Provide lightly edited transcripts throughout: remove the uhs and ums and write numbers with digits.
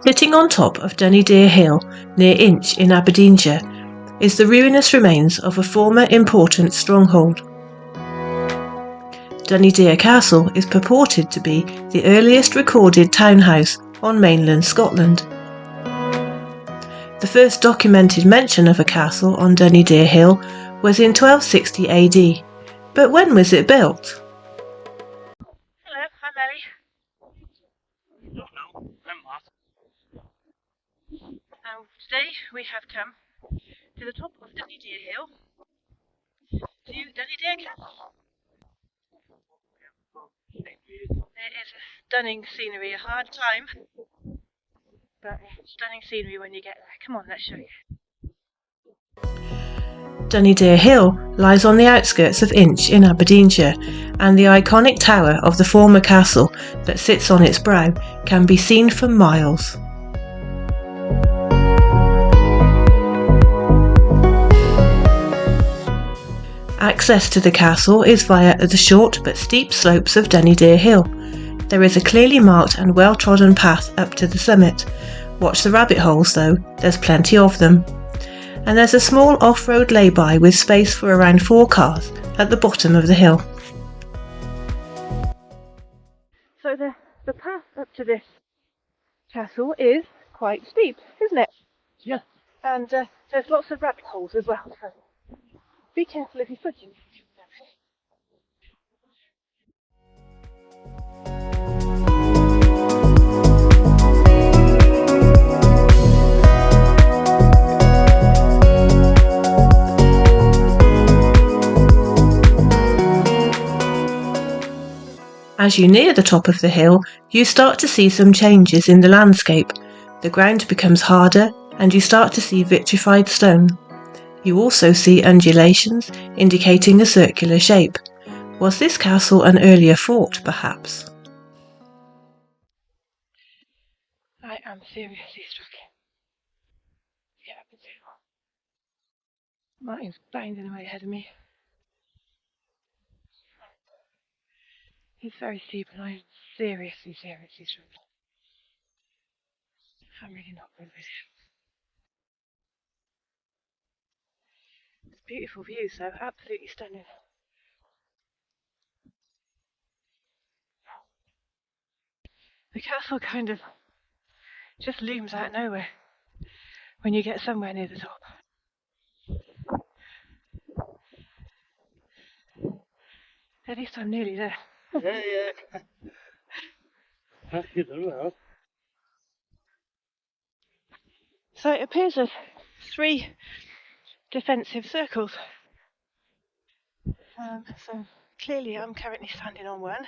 Sitting on top of Dunnideer Hill, near Insch in Aberdeenshire, is the ruinous remains of a former important stronghold. Dunnideer Castle is purported to be the earliest recorded townhouse on mainland Scotland. The first documented mention of a castle on Dunnideer Hill was in 1260 AD, but when was it built? Hello, I'm Ellie. I'm Matt. And today we have come to the top of Dunnideer Hill, to Dunnideer Castle. It is a stunning scenery, a hard time, but stunning scenery when you get there. Come on, let's show you. Dunnideer Hill lies on the outskirts of Insch in Aberdeenshire, and the iconic tower of the former castle that sits on its brow can be seen for miles. Access to the castle is via the short but steep slopes of Dunnideer Hill. There is a clearly marked and well-trodden path up to the summit. Watch the rabbit holes though, there's plenty of them. And there's a small off-road layby with space for around 4 cars at the bottom of the hill. So the path up to this castle is quite steep, isn't it? Yeah. And there's lots of rabbit holes as well, so be careful if you're footing. As you near the top of the hill, you start to see some changes in the landscape. The ground becomes harder and you start to see vitrified stone. You also see undulations, indicating a circular shape. Was this castle an earlier fort, perhaps? I am seriously struck. Yeah, Martin's bounding away ahead of me. It's very steep and I'm seriously struck. I'm really not good with it. It's beautiful views though, absolutely stunning. The castle kind of just looms out of nowhere when you get somewhere near the top. At least I'm nearly there. Yeah. You done well. So it appears there's 3 defensive circles. So clearly I'm currently standing on one.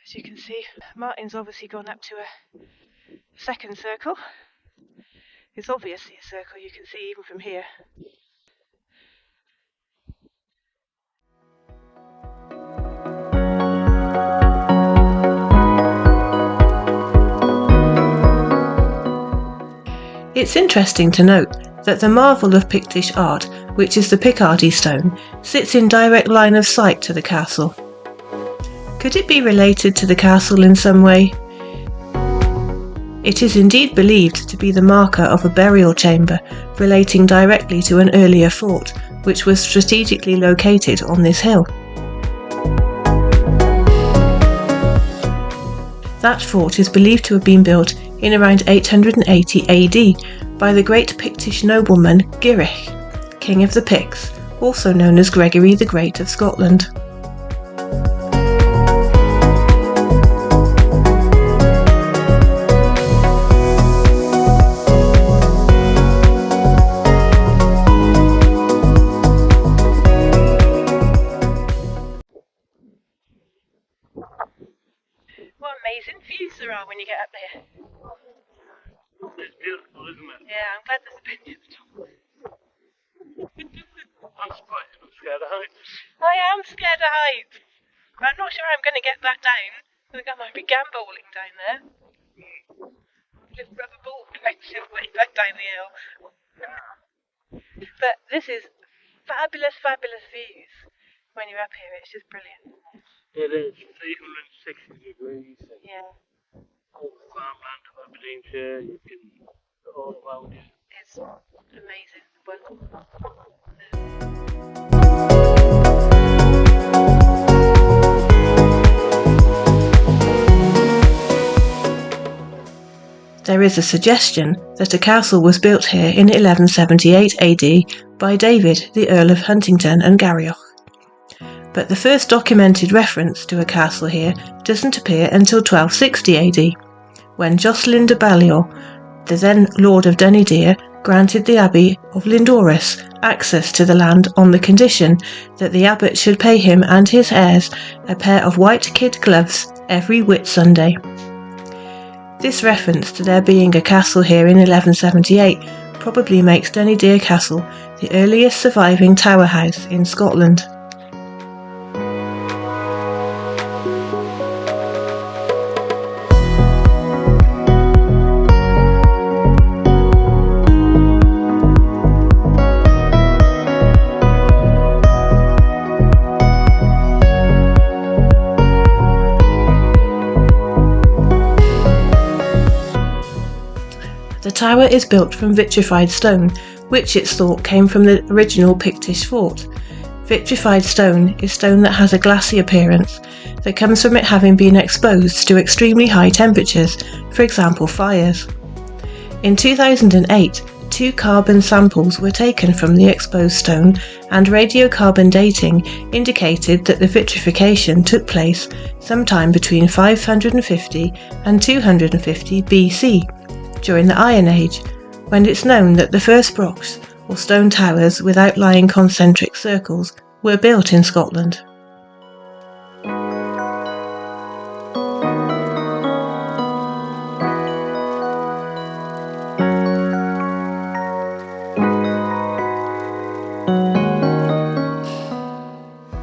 As you can see, Martin's obviously gone up to a second circle. It's obviously a circle, you can see even from here. It's interesting to note that the marvel of Pictish art, which is the Picardy stone, sits in direct line of sight to the castle. Could it be related to the castle in some way? It is indeed believed to be the marker of a burial chamber relating directly to an earlier fort, which was strategically located on this hill. That fort is believed to have been built in around 880 AD by the great Pictish nobleman Insch, King of the Picts, also known as Gregory the Great of Scotland. What amazing views there are when you get up there. It's beautiful, isn't it? Yeah, I'm glad there's a bench at the top. I'm scared of heights. I am scared of heights. I'm not sure I'm going to get that down. I think I might be gambolling down there. Just rubber ball direction way back down the hill. But this is fabulous views. When you're up here, it's just brilliant. It is 360 degrees. Yeah. all the farmland of Aberdeenshire. You can all around you. It's amazing. Well, There is a suggestion that a castle was built here in 1178 AD by David, the Earl of Huntingdon and Garioch. But the first documented reference to a castle here doesn't appear until 1260 AD, when Jocelyn de Balliol, the then Lord of Dunnideer, granted the Abbey of Lindores access to the land on the condition that the abbot should pay him and his heirs a pair of white kid gloves every Whit Sunday. This reference to there being a castle here in 1178 probably makes Dunnideer Castle the earliest surviving tower house in Scotland. The tower is built from vitrified stone, which it's thought came from the original Pictish fort. Vitrified stone is stone that has a glassy appearance that comes from it having been exposed to extremely high temperatures, for example fires. In 2008, 2 carbon samples were taken from the exposed stone, and radiocarbon dating indicated that the vitrification took place sometime between 550 and 250 BC. During the Iron Age, when it's known that the first brocks, or stone towers with outlying concentric circles, were built in Scotland.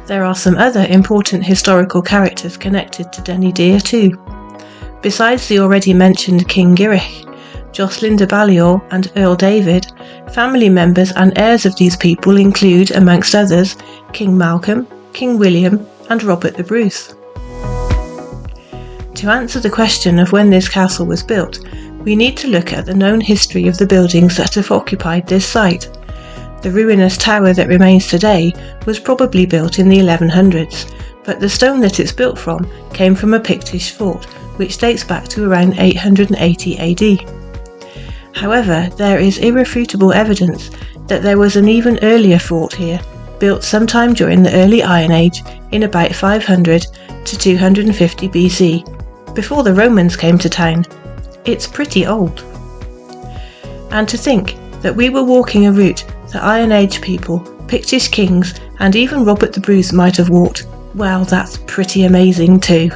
There are some other important historical characters connected to Dunnideer too. Besides the already mentioned King Girich, Jocelyn de Balliol and Earl David, family members and heirs of these people include, amongst others, King Malcolm, King William and Robert the Bruce. To answer the question of when this castle was built, we need to look at the known history of the buildings that have occupied this site. The ruinous tower that remains today was probably built in the 1100s, but the stone that it's built from came from a Pictish fort, which dates back to around 880 AD. However, there is irrefutable evidence that there was an even earlier fort here, built sometime during the early Iron Age in about 500 to 250 BC, before the Romans came to town. It's pretty old. And to think that we were walking a route that Iron Age people, Pictish kings and even Robert the Bruce might have walked, well, that's pretty amazing too.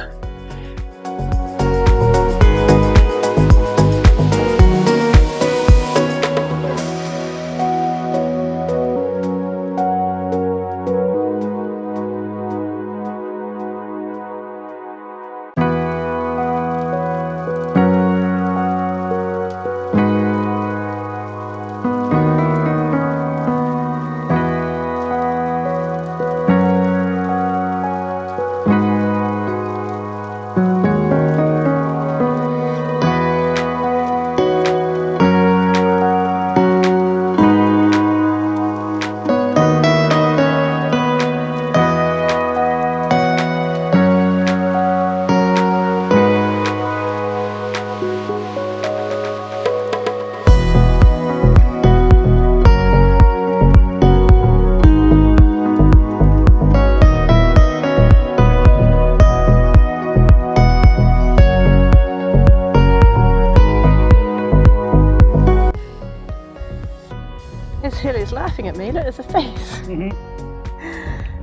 This hill is laughing at me. Look, there's a face.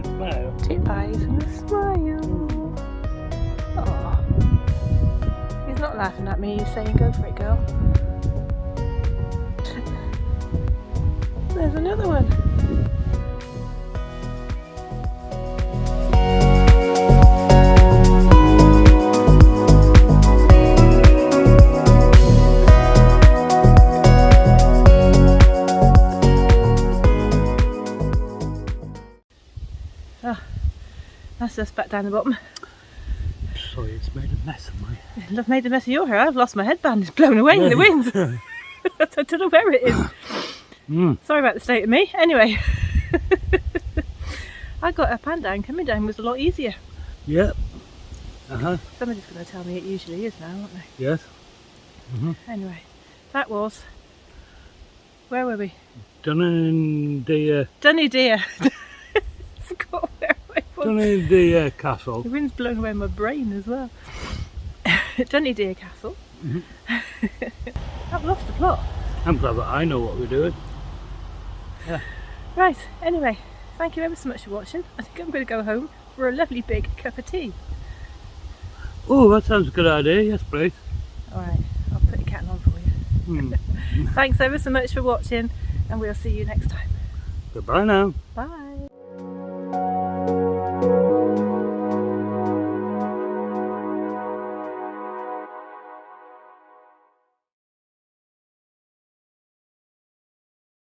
Smile. 2 eyes and a smile. Oh, he's not laughing at me. He's saying, "Go for it, girl." There's another one. That's us back down the bottom. Sorry, it's made a mess of my... I've made a mess of your hair. I've lost my headband. It's blown away in the wind. I don't know where it is. Sorry about the state of me. Anyway, I got up and down. Coming down was a lot easier. Yep. Somebody's going to tell me it usually is now, aren't they? Yes. Anyway, that was... Where were we? Dunnideer. Dunnideer. Forgot where I was. Dunnideer Castle. The wind's blown away my brain as well. Dunnideer Castle. I've lost the plot. I'm glad that I know what we're doing. Yeah. Right, anyway, thank you ever so much for watching. I think I'm going to go home for a lovely big cup of tea. Oh, that sounds a good idea. Yes, please. Alright, I'll put the kettle on for you. Thanks ever so much for watching, and we'll see you next time. Goodbye now. Bye.